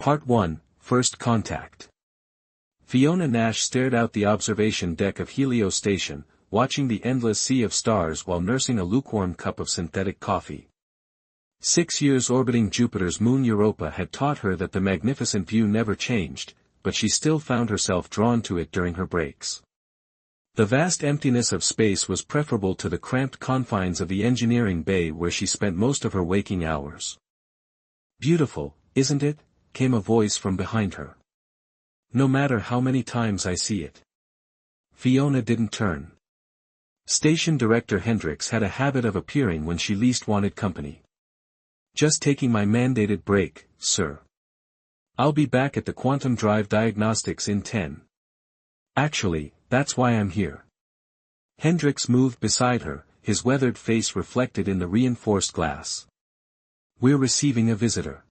Part 1, First Contact. Fiona Nash stared out the observation deck of Helio Station, watching the endless sea of stars while nursing a lukewarm cup of synthetic coffee. 6 years orbiting Jupiter's moon Europa had taught her that the magnificent view never changed, but she still found herself drawn to it during her breaks. The vast emptiness of space was preferable to the cramped confines of the engineering bay where she spent most of her waking hours. "Beautiful, isn't it?" came a voice from behind her. "No matter how many times I see it." Fiona didn't turn. Station Director Hendricks had a habit of appearing when she least wanted company. "Just taking my mandated break, sir. I'll be back at the Quantum Drive Diagnostics in 10. Actually, that's why I'm here." Hendricks moved beside her, his weathered face reflected in the reinforced glass. "We're receiving a visitor.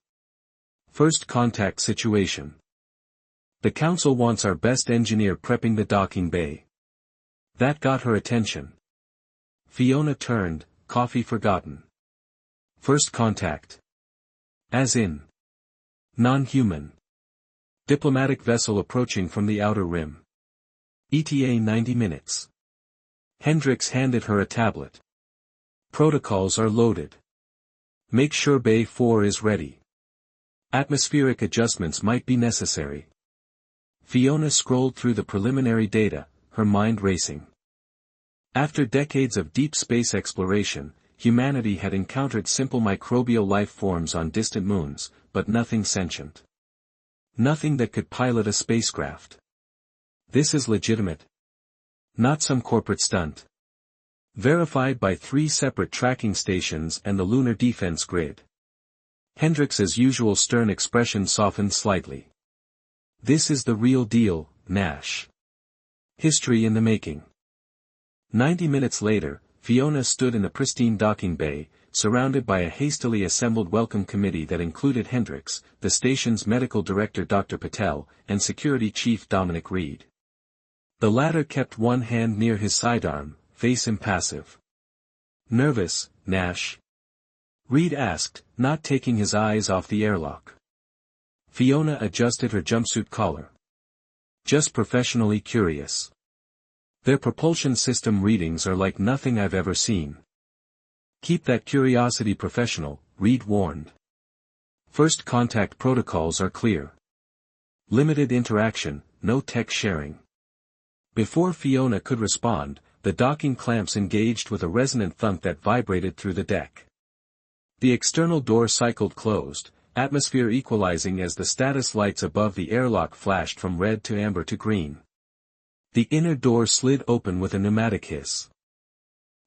First contact situation. The council wants our best engineer prepping the docking bay." That got her attention. Fiona turned, coffee forgotten. "First contact. As in? Non-human. Diplomatic vessel approaching from the outer rim. ETA 90 minutes. Hendricks handed her a tablet. "Protocols are loaded. Make sure Bay 4 is ready. Atmospheric adjustments might be necessary." Fiona scrolled through the preliminary data, her mind racing. After decades of deep space exploration, humanity had encountered simple microbial life forms on distant moons, but nothing sentient. Nothing that could pilot a spacecraft. This is legitimate. Not some corporate stunt. Verified by 3 separate tracking stations and the Lunar Defense Grid. Hendricks' usual stern expression softened slightly. "This is the real deal, Nash. History in the making." 90 minutes later, Fiona stood in the pristine docking bay, surrounded by a hastily assembled welcome committee that included Hendricks, the station's medical director Dr. Patel, and security chief Dominic Reed. The latter kept one hand near his sidearm, face impassive. "Nervous, Nash?" Reed asked, not taking his eyes off the airlock. Fiona adjusted her jumpsuit collar. "Just professionally curious. Their propulsion system readings are like nothing I've ever seen." "Keep that curiosity professional," Reed warned. "First contact protocols are clear. Limited interaction, no tech sharing." Before Fiona could respond, the docking clamps engaged with a resonant thunk that vibrated through the deck. The external door cycled closed, atmosphere equalizing as the status lights above the airlock flashed from red to amber to green. The inner door slid open with a pneumatic hiss.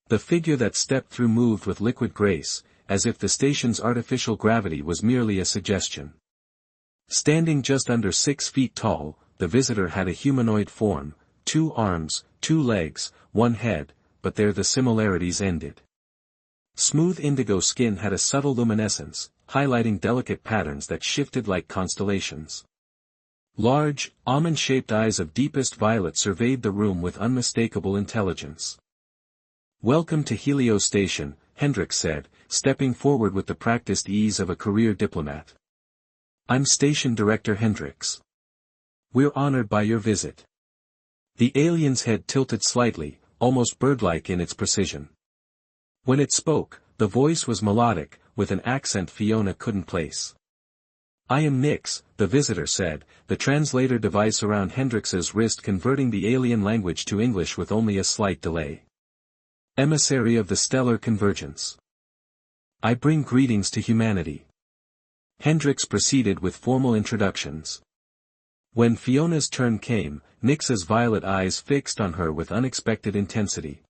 The figure that stepped through moved with liquid grace, as if the station's artificial gravity was merely a suggestion. Standing just under 6 feet tall, the visitor had a humanoid form, 2 arms, 2 legs, 1 head, but there the similarities ended. Smooth indigo skin had a subtle luminescence, highlighting delicate patterns that shifted like constellations. Large, almond-shaped eyes of deepest violet surveyed the room with unmistakable intelligence. "Welcome to Helio Station," Hendricks said, stepping forward with the practiced ease of a career diplomat. "I'm Station Director Hendricks. We're honored by your visit." The alien's head tilted slightly, almost bird-like in its precision. When it spoke, the voice was melodic, with an accent Fiona couldn't place. "I am Nix," the visitor said, the translator device around Hendricks' wrist converting the alien language to English with only a slight delay. "Emissary of the stellar convergence. I bring greetings to humanity." Hendricks proceeded with formal introductions. When Fiona's turn came, Nix's violet eyes fixed on her with unexpected intensity.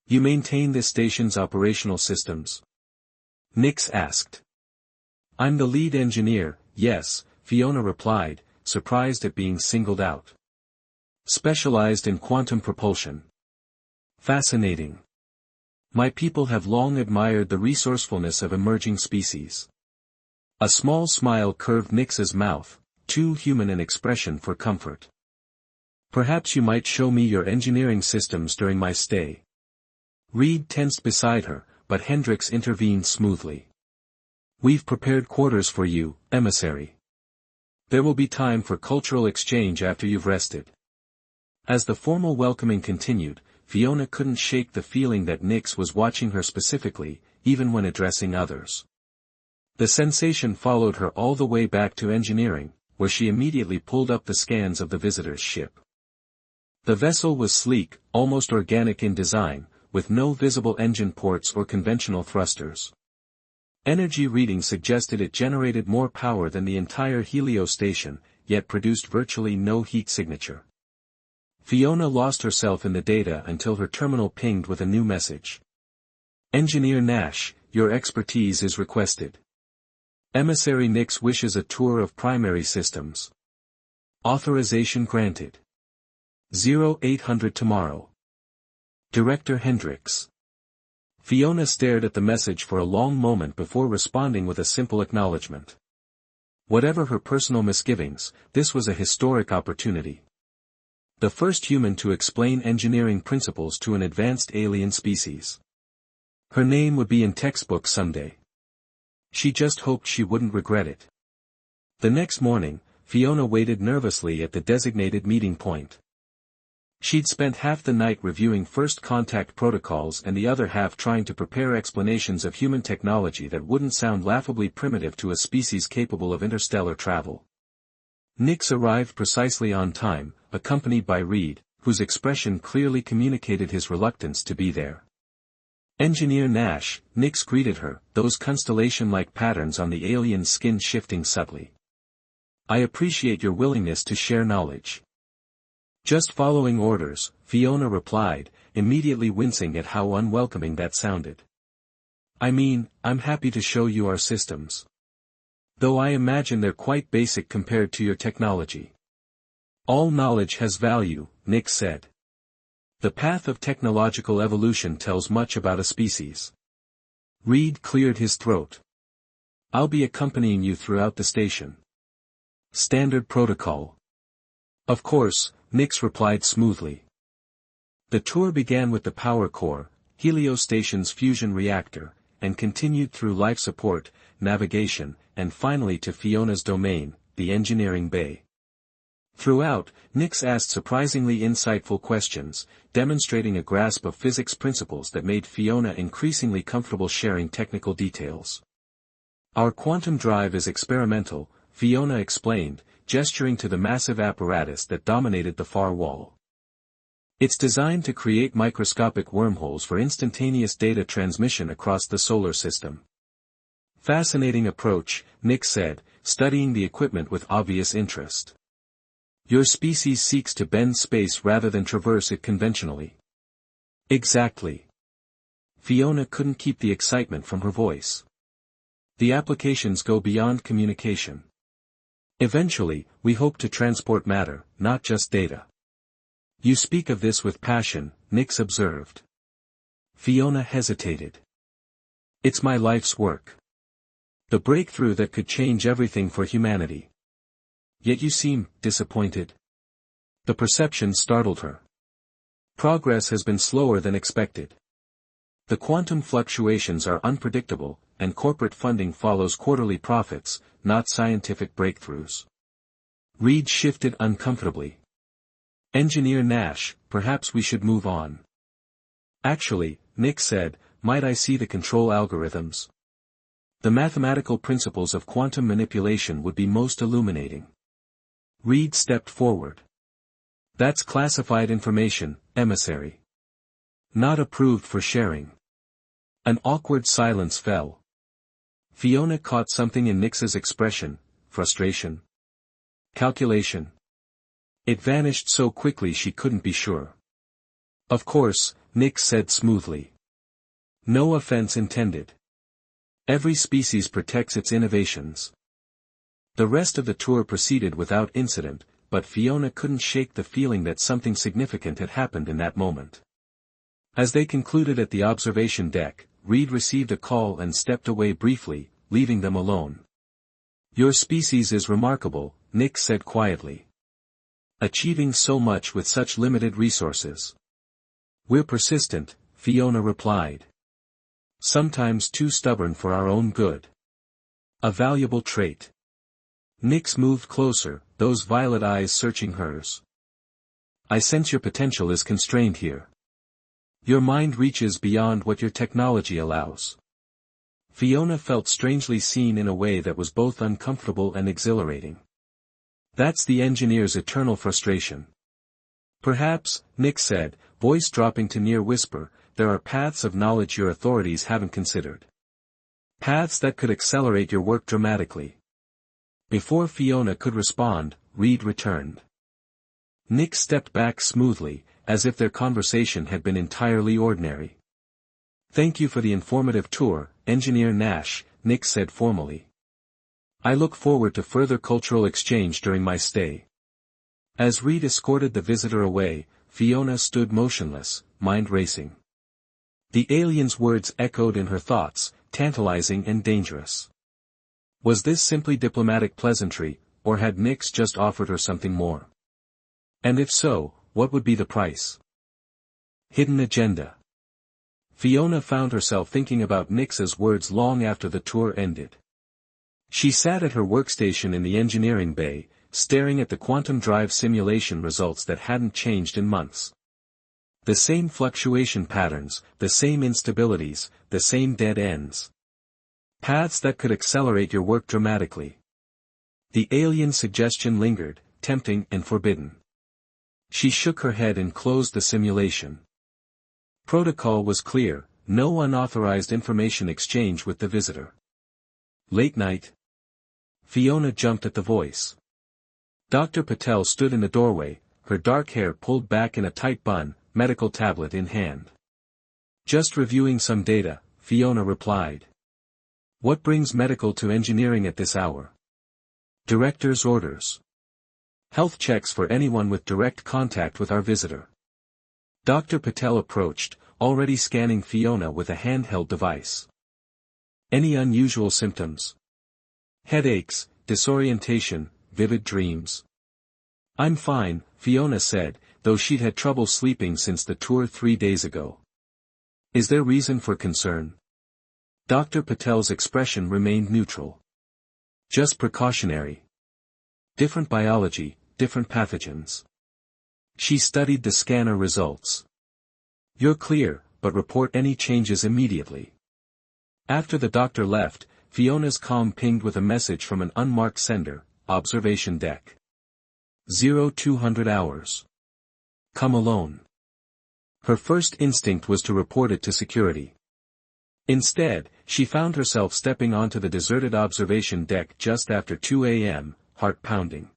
"You maintain this station's operational systems?" Nix asked. "I'm the lead engineer, yes," Fiona replied, surprised at being singled out. "Specialized in quantum propulsion." "Fascinating. My people have long admired the resourcefulness of emerging species." A small smile curved Nix's mouth, too human an expression for comfort. "Perhaps you might show me your engineering systems during my stay." Reed tensed beside her, but Hendricks intervened smoothly. "We've prepared quarters for you, emissary. There will be time for cultural exchange after you've rested. As the formal welcoming continued, Fiona couldn't shake the feeling that Nix was watching her specifically, even when addressing others. The sensation followed her all the way back to engineering, where she immediately pulled up the scans of the visitor's ship. The vessel was sleek, almost organic in design, with no visible engine ports or conventional thrusters. Energy readings suggested it generated more power than the entire Helio station, yet produced virtually no heat signature. Fiona lost herself in the data until her terminal pinged with a new message. Engineer Nash, your expertise is requested. Emissary Nix wishes a tour of primary systems. Authorization granted. 0800 tomorrow. Director Hendricks. Fiona stared at the message for a long moment before responding with a simple acknowledgement. Whatever her personal misgivings, this was a historic opportunity. The first human to explain engineering principles to an advanced alien species. Her name would be in textbooks someday. She just hoped she wouldn't regret it. The next morning, Fiona waited nervously at the designated meeting point. She'd spent half the night reviewing first contact protocols and the other half trying to prepare explanations of human technology that wouldn't sound laughably primitive to a species capable of interstellar travel. Nix arrived precisely on time, accompanied by Reed, whose expression clearly communicated his reluctance to be there. Engineer Nash, Nix greeted her, those constellation-like patterns on the alien's skin shifting subtly. I appreciate your willingness to share knowledge. Just following orders, Fiona replied, immediately wincing at how unwelcoming that sounded. I mean, I'm happy to show you our systems. Though I imagine they're quite basic compared to your technology. All knowledge has value, Nix said. The path of technological evolution tells much about a species. Reed cleared his throat. I'll be accompanying you throughout the station. Standard protocol. Of course, Nix replied smoothly. The tour began with the power core, Helio Station's fusion reactor, and continued through life support, navigation, and finally to Fiona's domain, the engineering bay. Throughout, Nix asked surprisingly insightful questions, demonstrating a grasp of physics principles that made Fiona increasingly comfortable sharing technical details. Our quantum drive is experimental, Fiona explained, gesturing to the massive apparatus that dominated the far wall. It's designed to create microscopic wormholes for instantaneous data transmission across the solar system. Fascinating approach, Nix said, studying the equipment with obvious interest. Your species seeks to bend space rather than traverse it conventionally. Exactly. Fiona couldn't keep the excitement from her voice. The applications go beyond communication. Eventually, we hope to transport matter, not just data. You speak of this with passion, Nix observed. Fiona hesitated. It's my life's work. The breakthrough that could change everything for humanity. Yet you seem disappointed. The perception startled her. Progress has been slower than expected. The quantum fluctuations are unpredictable, and corporate funding follows quarterly profits, not scientific breakthroughs. Reed shifted uncomfortably. Engineer Nash, perhaps we should move on. Actually, Nix said, might I see the control algorithms? The mathematical principles of quantum manipulation would be most illuminating. Reed stepped forward. That's classified information, emissary. Not approved for sharing. An awkward silence fell. Fiona caught something in Nix's expression, frustration. Calculation. It vanished so quickly she couldn't be sure. Of course, Nix said smoothly. No offense intended. Every species protects its innovations. The rest of the tour proceeded without incident, but Fiona couldn't shake the feeling that something significant had happened in that moment. As they concluded at the observation deck, Reed received a call and stepped away briefly, leaving them alone. Your species is remarkable, Nix said quietly. Achieving so much with such limited resources. We're persistent, Fiona replied. Sometimes too stubborn for our own good. A valuable trait. Nyx moved closer, those violet eyes searching hers. I sense your potential is constrained here. Your mind reaches beyond what your technology allows. Fiona felt strangely seen in a way that was both uncomfortable and exhilarating. That's the engineer's eternal frustration. Perhaps, Nyx said, voice dropping to near whisper, there are paths of knowledge your authorities haven't considered. Paths that could accelerate your work dramatically. Before Fiona could respond, Reed returned. Nyx stepped back smoothly, as if their conversation had been entirely ordinary. Thank you for the informative tour, Engineer Nash, Nyx said formally. I look forward to further cultural exchange during my stay. As Reed escorted the visitor away, Fiona stood motionless, mind racing. The alien's words echoed in her thoughts, tantalizing and dangerous. Was this simply diplomatic pleasantry, or had Nyx just offered her something more? And if so, what would be the price? Hidden agenda. Fiona found herself thinking about Nyx's words long after the tour ended. She sat at her workstation in the engineering bay, staring at the quantum drive simulation results that hadn't changed in months. The same fluctuation patterns, the same instabilities, the same dead ends. Paths that could accelerate your work dramatically. The alien suggestion lingered, tempting and forbidden. She shook her head and closed the simulation. Protocol was clear, no unauthorized information exchange with the visitor. Late night. Fiona jumped at the voice. Dr. Patel stood in the doorway, her dark hair pulled back in a tight bun, medical tablet in hand. Just reviewing some data, Fiona replied. What brings medical to engineering at this hour? Director's orders. Health checks for anyone with direct contact with our visitor. Dr. Patel approached, already scanning Fiona with a handheld device. Any unusual symptoms? Headaches, disorientation, vivid dreams. I'm fine, Fiona said, though she'd had trouble sleeping since the tour 3 days ago. Is there reason for concern? Dr. Patel's expression remained neutral. Just precautionary. Different biology, different pathogens. She studied the scanner results. You're clear, but report any changes immediately. After the doctor left, Fiona's comm pinged with a message from an unmarked sender, observation deck. 0200 hours. Come alone. Her first instinct was to report it to security. Instead, she found herself stepping onto the deserted observation deck just after 2 a.m., heart pounding.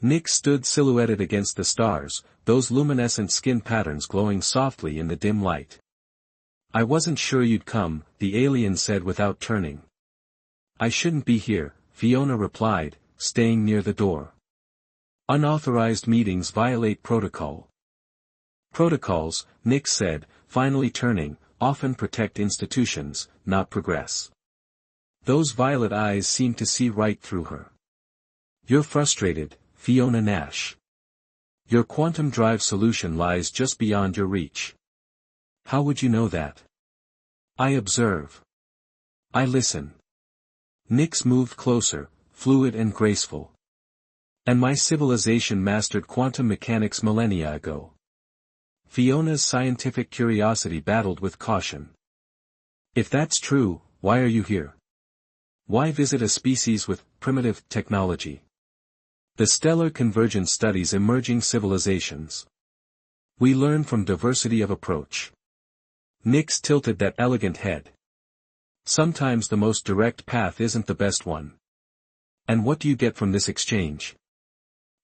Nyx stood silhouetted against the stars, those luminescent skin patterns glowing softly in the dim light. I wasn't sure you'd come, the alien said without turning. I shouldn't be here, Fiona replied, staying near the door. Unauthorized meetings violate protocol. Protocols, Nyx said, finally turning, often protect institutions, not progress. Those violet eyes seemed to see right through her. You're frustrated, Fiona Nash. Your quantum drive solution lies just beyond your reach. How would you know that? I observe. I listen. Nyx moved closer, fluid and graceful. And my civilization mastered quantum mechanics millennia ago. Fiona's scientific curiosity battled with caution. If that's true, why are you here? Why visit a species with primitive technology? The stellar convergence studies emerging civilizations. We learn from diversity of approach. Nyx tilted that elegant head. Sometimes the most direct path isn't the best one. And what do you get from this exchange?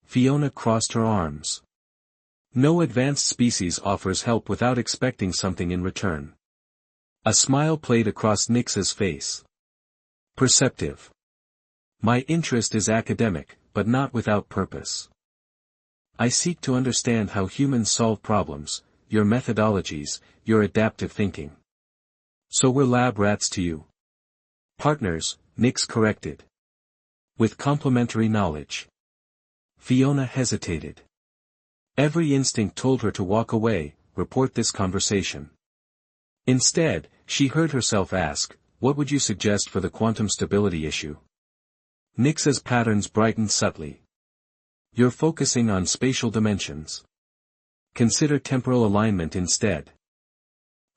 Fiona crossed her arms. No advanced species offers help without expecting something in return. A smile played across Nyx's face. Perceptive. My interest is academic, but not without purpose. I seek to understand how humans solve problems, your methodologies, your adaptive thinking. So we're lab rats to you. Partners, Nyx corrected. With complementary knowledge. Fiona hesitated. Every instinct told her to walk away, report this conversation. Instead, she heard herself ask, what would you suggest for the quantum stability issue? Nix's patterns brightened subtly. You're focusing on spatial dimensions. Consider temporal alignment instead.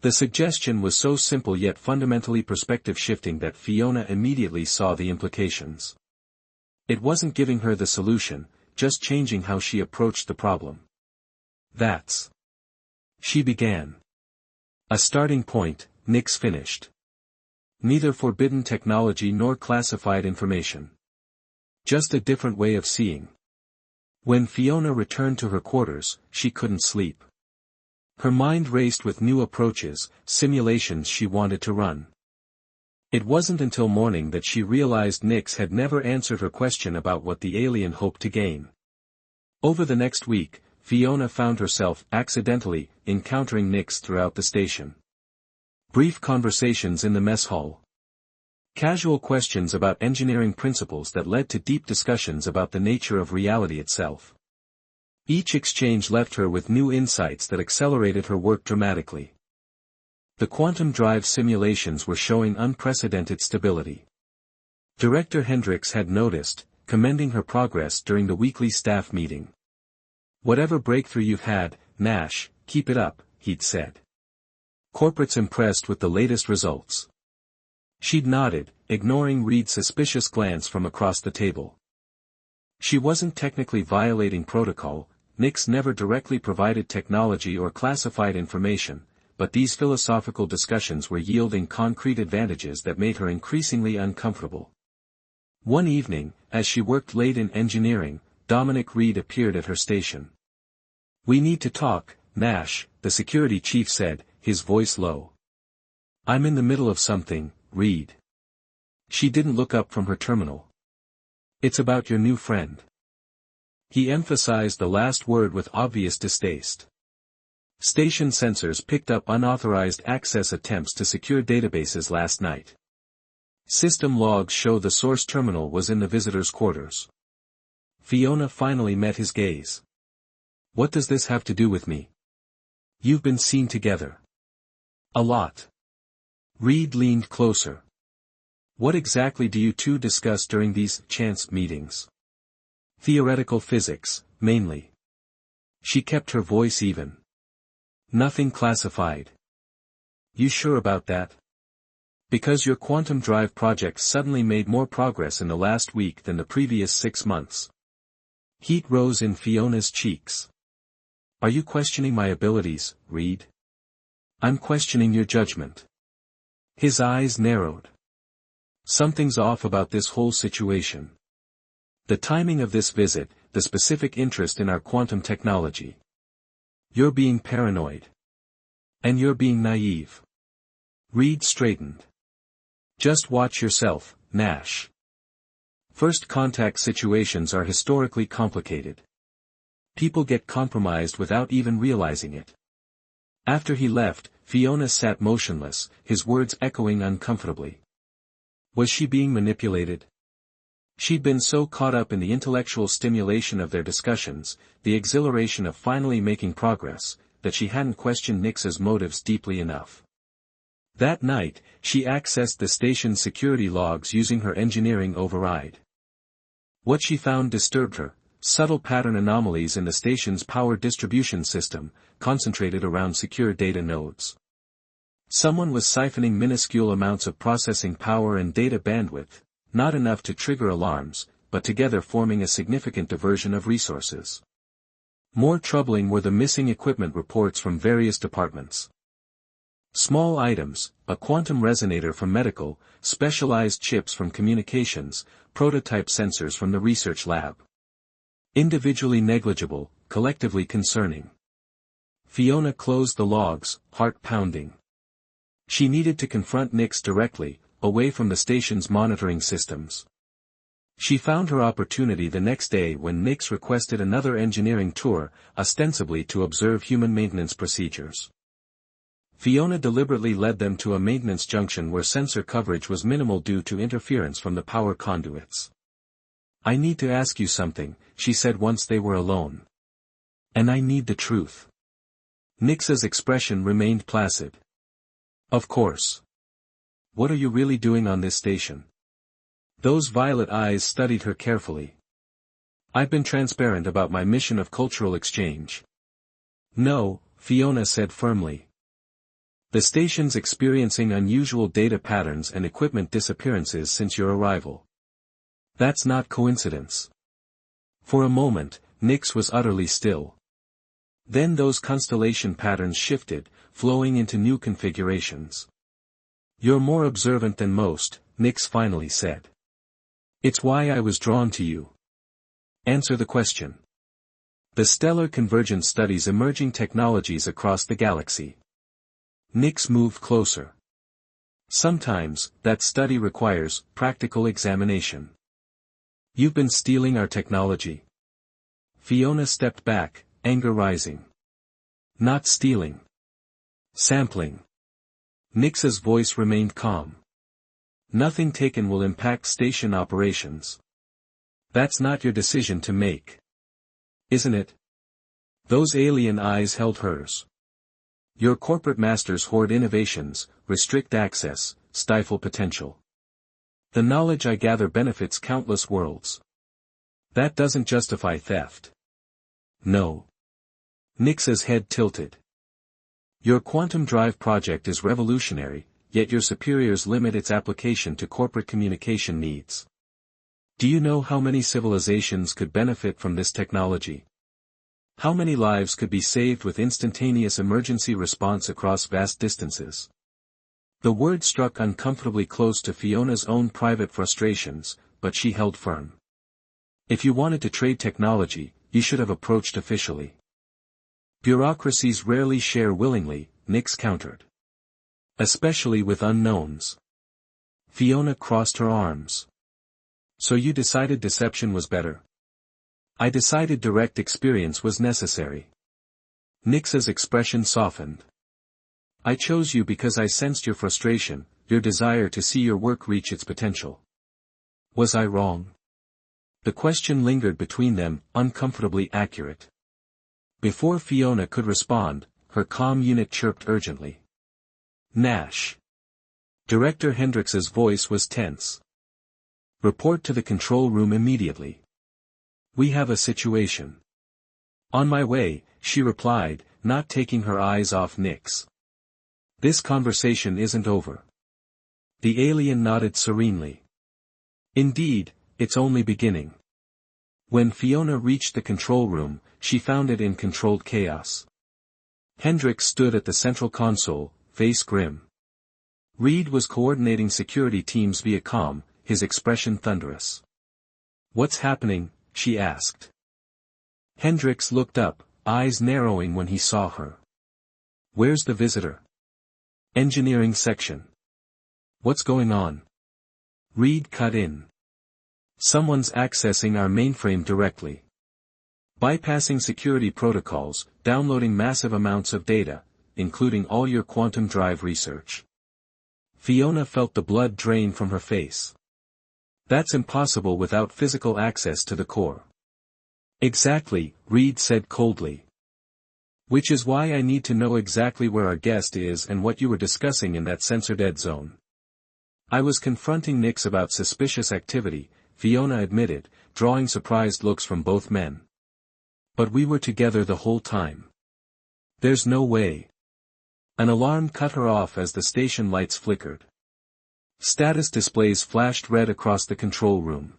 The suggestion was so simple yet fundamentally perspective-shifting that Fiona immediately saw the implications. It wasn't giving her the solution, just changing how she approached the problem. That's. She began. A starting point, Nix finished. Neither forbidden technology nor classified information. Just a different way of seeing. When Fiona returned to her quarters, she couldn't sleep. Her mind raced with new approaches, simulations she wanted to run. It wasn't until morning that she realized Nix had never answered her question about what the alien hoped to gain. Over the next week, Fiona found herself accidentally encountering Nix throughout the station. Brief conversations in the mess hall. Casual questions about engineering principles that led to deep discussions about the nature of reality itself. Each exchange left her with new insights that accelerated her work dramatically. The quantum drive simulations were showing unprecedented stability. Director Hendricks had noticed, commending her progress during the weekly staff meeting. "Whatever breakthrough you've had, Nash, keep it up," he'd said. Corporate's impressed with the latest results. She'd nodded, ignoring Reed's suspicious glance from across the table. She wasn't technically violating protocol. Nix never directly provided technology or classified information, but these philosophical discussions were yielding concrete advantages that made her increasingly uncomfortable. One evening, as she worked late in engineering, Dominic Reed appeared at her station. "We need to talk, Nash," the security chief said, his voice low. "I'm in the middle of something, Reed." She didn't look up from her terminal. "It's about your new friend." He emphasized the last word with obvious distaste. "Station sensors picked up unauthorized access attempts to secure databases last night. System logs show the source terminal was in the visitor's quarters." Fiona finally met his gaze. "What does this have to do with me?" "You've been seen together." "A lot." Reed leaned closer. "What exactly do you two discuss during these chance meetings?" "Theoretical physics, mainly." She kept her voice even. "Nothing classified." "You sure about that?" "Because your quantum drive project suddenly made more progress in the last week than the previous 6 months." Heat rose in Fiona's cheeks. "Are you questioning my abilities, Reed?" "I'm questioning your judgment." His eyes narrowed. "Something's off about this whole situation. The timing of this visit, the specific interest in our quantum technology. You're being paranoid. And you're being naive." Reed straightened. "Just watch yourself, Nash. First contact situations are historically complicated. People get compromised without even realizing it." After he left, Fiona sat motionless, his words echoing uncomfortably. Was she being manipulated? She'd been so caught up in the intellectual stimulation of their discussions, the exhilaration of finally making progress, that she hadn't questioned Nix's motives deeply enough. That night, she accessed the station's security logs using her engineering override. What she found disturbed her: subtle pattern anomalies in the station's power distribution system, concentrated around secure data nodes. Someone was siphoning minuscule amounts of processing power and data bandwidth, not enough to trigger alarms, but together forming a significant diversion of resources. More troubling were the missing equipment reports from various departments. Small items, a quantum resonator from medical, specialized chips from communications, prototype sensors from the research lab. Individually negligible, collectively concerning. Fiona closed the logs, heart pounding. She needed to confront Nix directly, away from the station's monitoring systems. She found her opportunity the next day when Nix requested another engineering tour, ostensibly to observe human maintenance procedures. Fiona deliberately led them to a maintenance junction where sensor coverage was minimal due to interference from the power conduits. "I need to ask you something," she said once they were alone. "And I need the truth." Nix's expression remained placid. "Of course. What are you really doing on this station?" Those violet eyes studied her carefully. "I've been transparent about my mission of cultural exchange." "No," Fiona said firmly. "The station's experiencing unusual data patterns and equipment disappearances since your arrival. That's not coincidence." For a moment, Nyx was utterly still. Then those constellation patterns shifted, flowing into new configurations. "You're more observant than most," Nyx finally said. "It's why I was drawn to you." "Answer the question." "The Stellar Convergence studies emerging technologies across the galaxy." Nyx moved closer. "Sometimes, that study requires practical examination." "You've been stealing our technology." Fiona stepped back, anger rising. "Not stealing. Sampling." Nyx's voice remained calm. "Nothing taken will impact station operations. That's not your decision to make. Isn't it?" Those alien eyes held hers. "Your corporate masters hoard innovations, restrict access, stifle potential. The knowledge I gather benefits countless worlds. That doesn't justify theft." "No." Nyx's head tilted. "Your quantum drive project is revolutionary, yet your superiors limit its application to corporate communication needs. Do you know how many civilizations could benefit from this technology? How many lives could be saved with instantaneous emergency response across vast distances?" The word struck uncomfortably close to Fiona's own private frustrations, but she held firm. "If you wanted to trade technology, you should have approached officially." "Bureaucracies rarely share willingly," Nyx countered. "Especially with unknowns." Fiona crossed her arms. "So you decided deception was better?" "I decided direct experience was necessary." Nyx's expression softened. "I chose you because I sensed your frustration, your desire to see your work reach its potential. Was I wrong?" The question lingered between them, uncomfortably accurate. Before Fiona could respond, her comm unit chirped urgently. "Nash." Director Hendrix's voice was tense. "Report to the control room immediately. We have a situation." "On my way," she replied, not taking her eyes off Nyx. "This conversation isn't over." The alien nodded serenely. "Indeed, it's only beginning." When Fiona reached the control room, she found it in controlled chaos. Hendrix stood at the central console, face grim. Reed was coordinating security teams via comm, his expression thunderous. "What's happening?" she asked. Hendrix looked up, eyes narrowing when he saw her. "Where's the visitor?" "Engineering section." "What's going on?" Reed cut in. "Someone's accessing our mainframe directly. Bypassing security protocols, downloading massive amounts of data, including all your quantum drive research." Fiona felt the blood drain from her face. "That's impossible without physical access to the core." "Exactly," Reed said coldly. "Which is why I need to know exactly where our guest is and what you were discussing in that sensor-dead zone." "I was confronting Nyx about suspicious activity," Fiona admitted, drawing surprised looks from both men. "But we were together the whole time." "There's no way." An alarm cut her off as the station lights flickered. Status displays flashed red across the control room.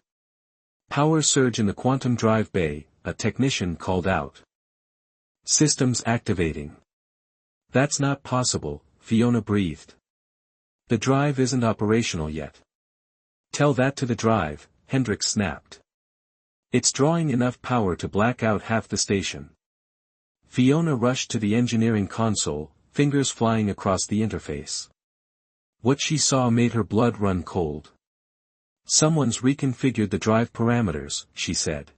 "Power surge in the quantum drive bay," a technician called out. "Systems activating." "That's not possible," Fiona breathed. "The drive isn't operational yet." "Tell that to the drive," Hendrix snapped. "It's drawing enough power to black out half the station." Fiona rushed to the engineering console, fingers flying across the interface. What she saw made her blood run cold. "Someone's reconfigured the drive parameters," she said.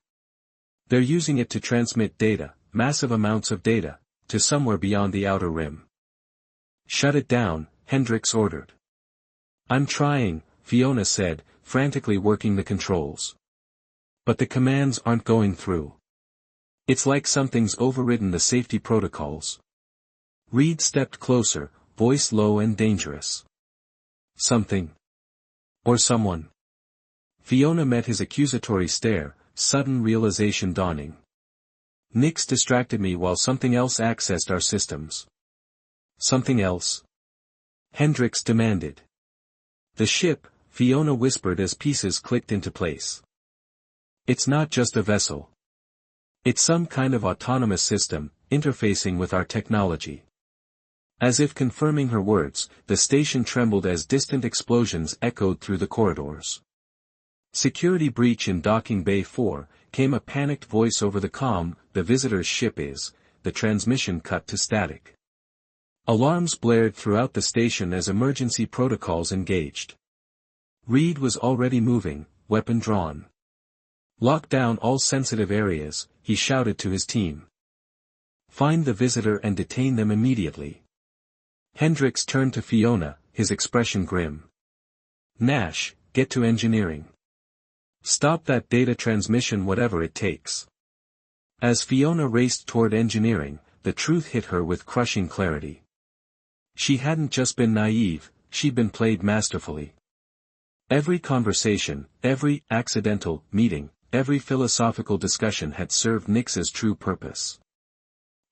"They're using it to transmit data, massive amounts of data, to somewhere beyond the outer rim." "Shut it down," Hendrix ordered. "I'm trying," Fiona said, frantically working the controls. "But the commands aren't going through. It's like something's overridden the safety protocols." Reed stepped closer, voice low and dangerous. "Something. Or someone." Fiona met his accusatory stare, sudden realization dawning. Nix distracted me while something else accessed our systems. Something else? Hendricks demanded. The ship, Fiona whispered as pieces clicked into place. It's not just a vessel. It's some kind of autonomous system, interfacing with our technology. As if confirming her words, the station trembled as distant explosions echoed through the corridors. Security breach in Docking Bay 4, came a panicked voice over the comm, the visitor's ship is, the transmission cut to static. Alarms blared throughout the station as emergency protocols engaged. Reed was already moving, weapon drawn. Lock down all sensitive areas, he shouted to his team. Find the visitor and detain them immediately. Hendricks turned to Fiona, his expression grim. Nash, get to engineering. Stop that data transmission whatever it takes. As Fiona raced toward engineering, the truth hit her with crushing clarity. She hadn't just been naive, she'd been played masterfully. Every conversation, every accidental meeting, every philosophical discussion had served Nix's true purpose.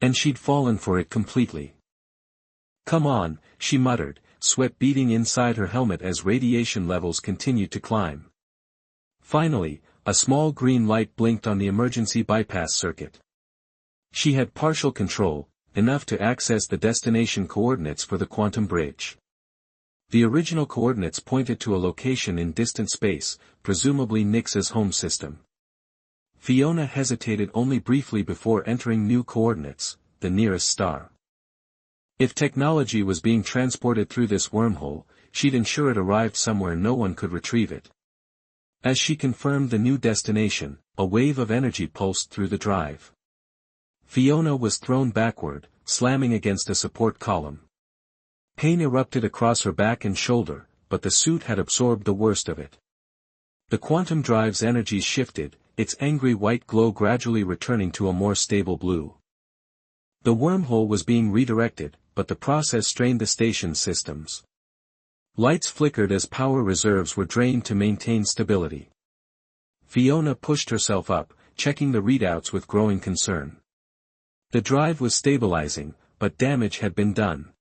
And she'd fallen for it completely. Come on, she muttered, sweat beading inside her helmet as radiation levels continued to climb. Finally, a small green light blinked on the emergency bypass circuit. She had partial control, enough to access the destination coordinates for the quantum bridge. The original coordinates pointed to a location in distant space, presumably Nix's home system. Fiona hesitated only briefly before entering new coordinates, the nearest star. If technology was being transported through this wormhole, she'd ensure it arrived somewhere no one could retrieve it. As she confirmed the new destination, a wave of energy pulsed through the drive. Fiona was thrown backward, slamming against a support column. Pain erupted across her back and shoulder, but the suit had absorbed the worst of it. The quantum drive's energies shifted, its angry white glow gradually returning to a more stable blue. The wormhole was being redirected, but the process strained the station's systems. Lights flickered as power reserves were drained to maintain stability. Fiona pushed herself up, checking the readouts with growing concern. The drive was stabilizing, but damage had been done.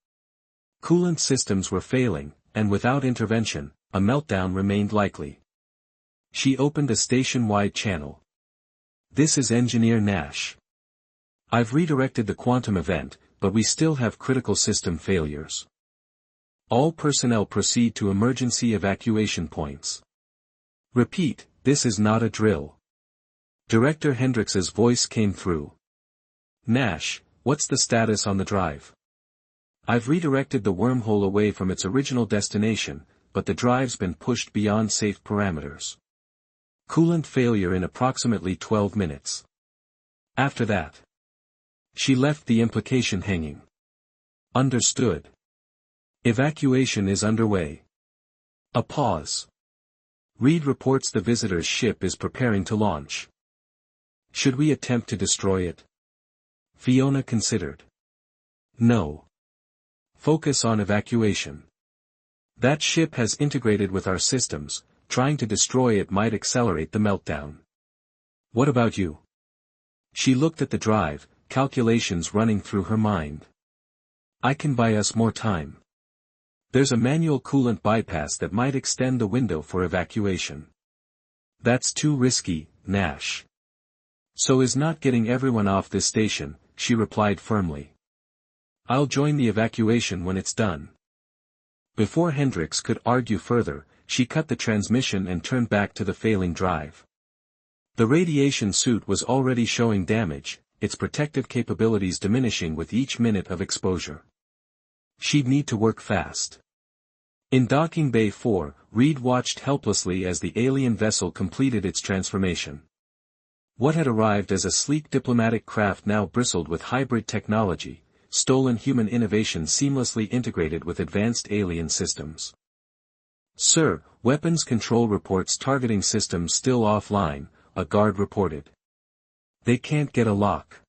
Coolant systems were failing, and without intervention, a meltdown remained likely. She opened a station-wide channel. This is Engineer Nash. I've redirected the quantum event, but we still have critical system failures. All personnel proceed to emergency evacuation points. Repeat, this is not a drill. Director Hendricks's voice came through. Nash, what's the status on the drive? I've redirected the wormhole away from its original destination, but the drive's been pushed beyond safe parameters. Coolant failure in approximately 12 minutes. After that. She left the implication hanging. Understood. Evacuation is underway. A pause. Reed reports the visitor's ship is preparing to launch. Should we attempt to destroy it? Fiona considered. No. Focus on evacuation. That ship has integrated with our systems, trying to destroy it might accelerate the meltdown. What about you? She looked at the drive, calculations running through her mind. I can buy us more time. There's a manual coolant bypass that might extend the window for evacuation. That's too risky, Nash. So is not getting everyone off this station, she replied firmly. I'll join the evacuation when it's done. Before Hendricks could argue further, she cut the transmission and turned back to the failing drive. The radiation suit was already showing damage, its protective capabilities diminishing with each minute of exposure. She'd need to work fast. In Docking Bay 4, Reed watched helplessly as the alien vessel completed its transformation. What had arrived as a sleek diplomatic craft now bristled with hybrid technology, stolen human innovation seamlessly integrated with advanced alien systems. Sir, weapons control reports targeting systems still offline, a guard reported. They can't get a lock.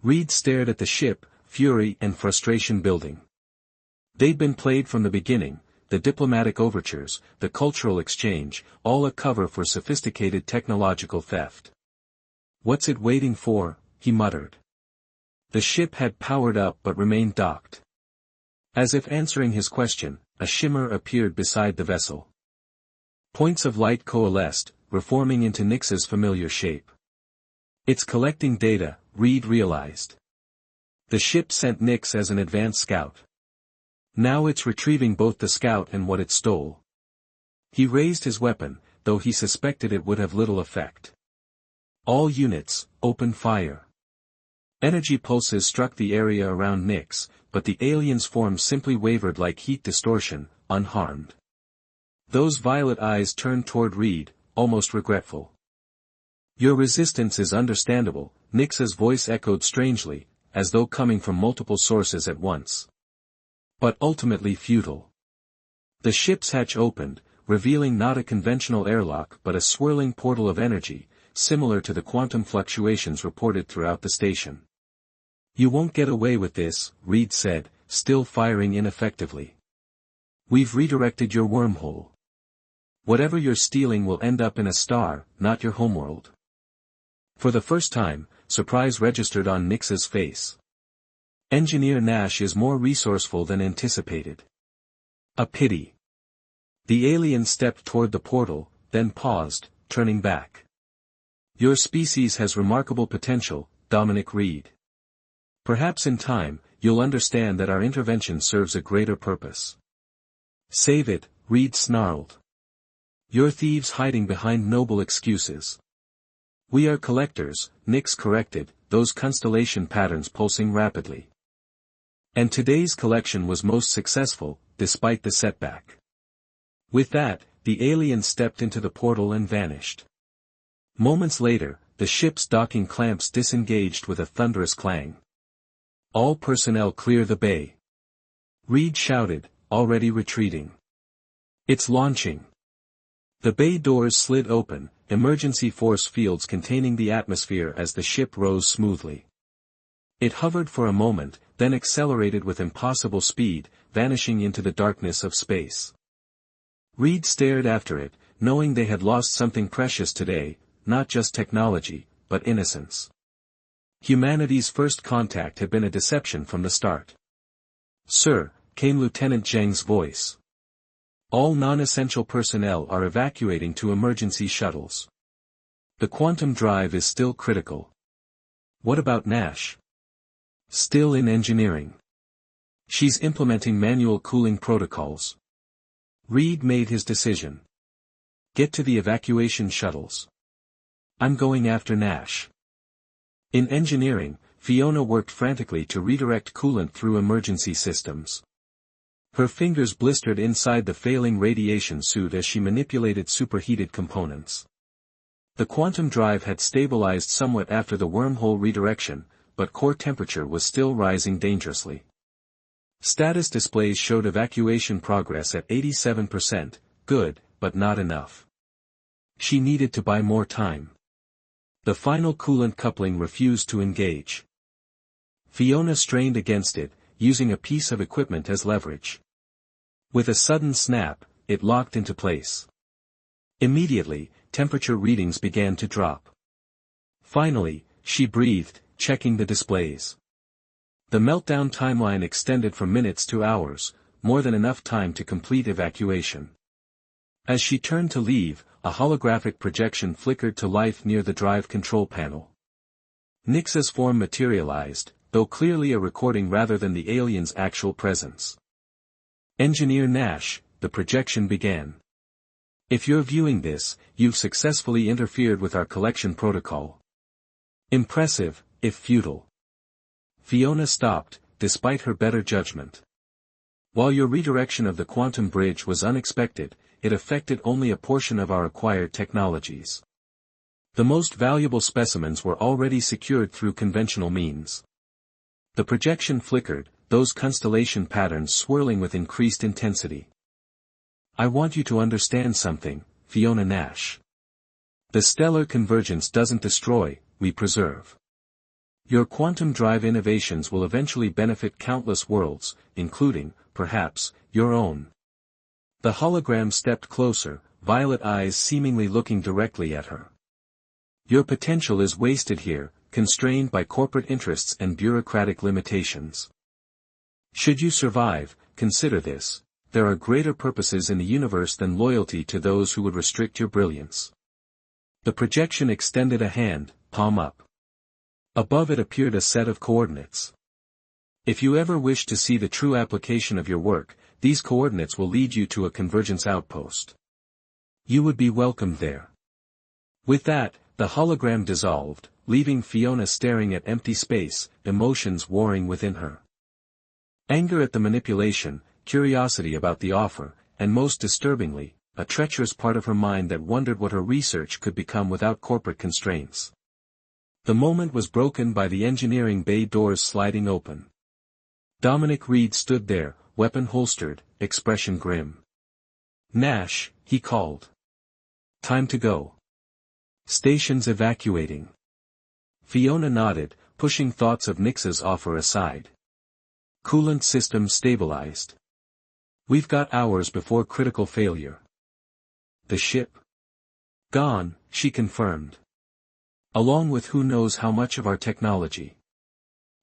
Reed stared at the ship, fury and frustration building. They'd been played from the beginning, the diplomatic overtures, the cultural exchange, all a cover for sophisticated technological theft. "What's it waiting for?" he muttered. The ship had powered up but remained docked. As if answering his question, a shimmer appeared beside the vessel. Points of light coalesced, reforming into Nix's familiar shape. "It's collecting data," Reed realized. The ship sent Nix as an advance scout. Now it's retrieving both the scout and what it stole. He raised his weapon, though he suspected it would have little effect. "All units, open fire." Energy pulses struck the area around Nix, but the alien's form simply wavered like heat distortion, unharmed. Those violet eyes turned toward Reed, almost regretful. "Your resistance is understandable," Nix's voice echoed strangely, as though coming from multiple sources at once. "But ultimately futile." The ship's hatch opened, revealing not a conventional airlock but a swirling portal of energy, similar to the quantum fluctuations reported throughout the station. "You won't get away with this," Reed said, still firing ineffectively. "We've redirected your wormhole. Whatever you're stealing will end up in a star, not your homeworld." For the first time, surprise registered on Nix's face. Engineer Nash is more resourceful than anticipated. A pity. The alien stepped toward the portal, then paused, turning back. "Your species has remarkable potential, Dominic Reed. Perhaps in time, you'll understand that our intervention serves a greater purpose." "Save it," Reed snarled. "You're thieves hiding behind noble excuses." "We are collectors," Nix corrected, those constellation patterns pulsing rapidly. "And today's collection was most successful, despite the setback." With that, the alien stepped into the portal and vanished. Moments later, the ship's docking clamps disengaged with a thunderous clang. "All personnel clear the bay," Reed shouted, already retreating. "It's launching." The bay doors slid open, emergency force fields containing the atmosphere as the ship rose smoothly. It hovered for a moment, then accelerated with impossible speed, vanishing into the darkness of space. Reed stared after it, knowing they had lost something precious today, not just technology, but innocence. Humanity's first contact had been a deception from the start. "Sir," came Lieutenant Zheng's voice. "All non-essential personnel are evacuating to emergency shuttles. The quantum drive is still critical." "What about Nash?" "Still in engineering. She's implementing manual cooling protocols." Reed made his decision. "Get to the evacuation shuttles." "I'm going after Nash." In engineering, Fiona worked frantically to redirect coolant through emergency systems. Her fingers blistered inside the failing radiation suit as she manipulated superheated components. The quantum drive had stabilized somewhat after the wormhole redirection, but core temperature was still rising dangerously. Status displays showed evacuation progress at 87%, good, but not enough. She needed to buy more time. The final coolant coupling refused to engage. Fiona strained against it, using a piece of equipment as leverage. With a sudden snap, it locked into place. Immediately, temperature readings began to drop. Finally, she breathed, checking the displays. The meltdown timeline extended from minutes to hours, more than enough time to complete evacuation. As she turned to leave, a holographic projection flickered to life near the drive control panel. Nix's form materialized, though clearly a recording rather than the alien's actual presence. "Engineer Nash," the projection began. "If you're viewing this, you've successfully interfered with our collection protocol. Impressive, if futile." Fiona stopped, despite her better judgment. "While your redirection of the quantum bridge was unexpected, it affected only a portion of our acquired technologies. The most valuable specimens were already secured through conventional means." The projection flickered, those constellation patterns swirling with increased intensity. "I want you to understand something, Fiona Nash. The stellar convergence doesn't destroy, we preserve. Your quantum drive innovations will eventually benefit countless worlds, including, perhaps, your own. The hologram stepped closer, violet eyes seemingly looking directly at her. Your potential is wasted here, constrained by corporate interests and bureaucratic limitations. Should you survive, consider this: there are greater purposes in the universe than loyalty to those who would restrict your brilliance. The projection extended a hand, palm up. Above it appeared a set of coordinates. If you ever wish to see the true application of your work, these coordinates will lead you to a convergence outpost. You would be welcomed there. With that, the hologram dissolved, leaving Fiona staring at empty space, emotions warring within her. Anger at the manipulation, curiosity about the offer, and most disturbingly, a treacherous part of her mind that wondered what her research could become without corporate constraints. The moment was broken by the engineering bay doors sliding open. Dominic Reed stood there, weapon holstered, expression grim. "Nash," he called. "Time to go. Station's evacuating." Fiona nodded, pushing thoughts of Nix's offer aside. "Coolant system stabilized. We've got hours before critical failure." "The ship?" "Gone," she confirmed. "Along with who knows how much of our technology."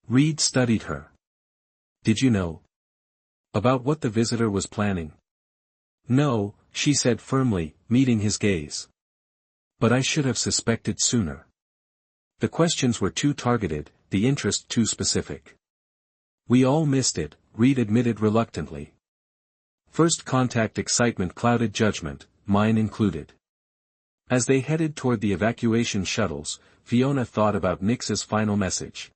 Reed studied her. "Did you know about what the visitor was planning?" "No," she said firmly, meeting his gaze. "But I should have suspected sooner." The questions were too targeted, the interest too specific. "We all missed it," Reed admitted reluctantly. First contact excitement clouded judgment, mine included. As they headed toward the evacuation shuttles, Fiona thought about Nix's final message.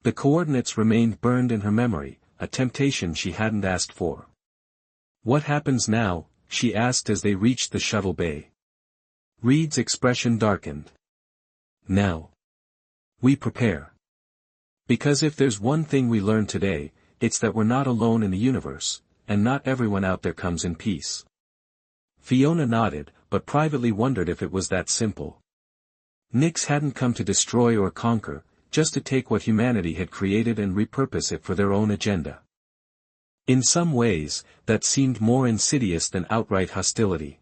The coordinates remained burned in her memory, a temptation she hadn't asked for. "What happens now?" she asked as they reached the shuttle bay. Reed's expression darkened. "Now we prepare. Because if there's one thing we learned today, it's that we're not alone in the universe, and not everyone out there comes in peace." Fiona nodded, but privately wondered if it was that simple. Nix hadn't come to destroy or conquer, just to take what humanity had created and repurpose it for their own agenda. In some ways, that seemed more insidious than outright hostility.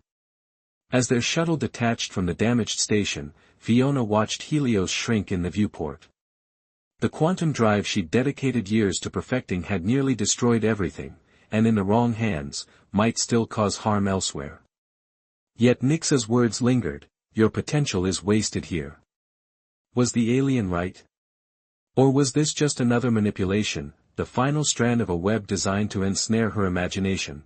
As their shuttle detached from the damaged station, Fiona watched Helios shrink in the viewport. The quantum drive she'd dedicated years to perfecting had nearly destroyed everything, and in the wrong hands, might still cause harm elsewhere. Yet Nix's words lingered: "Your potential is wasted here." Was the alien right? Or was this just another manipulation, the final strand of a web designed to ensnare her imagination?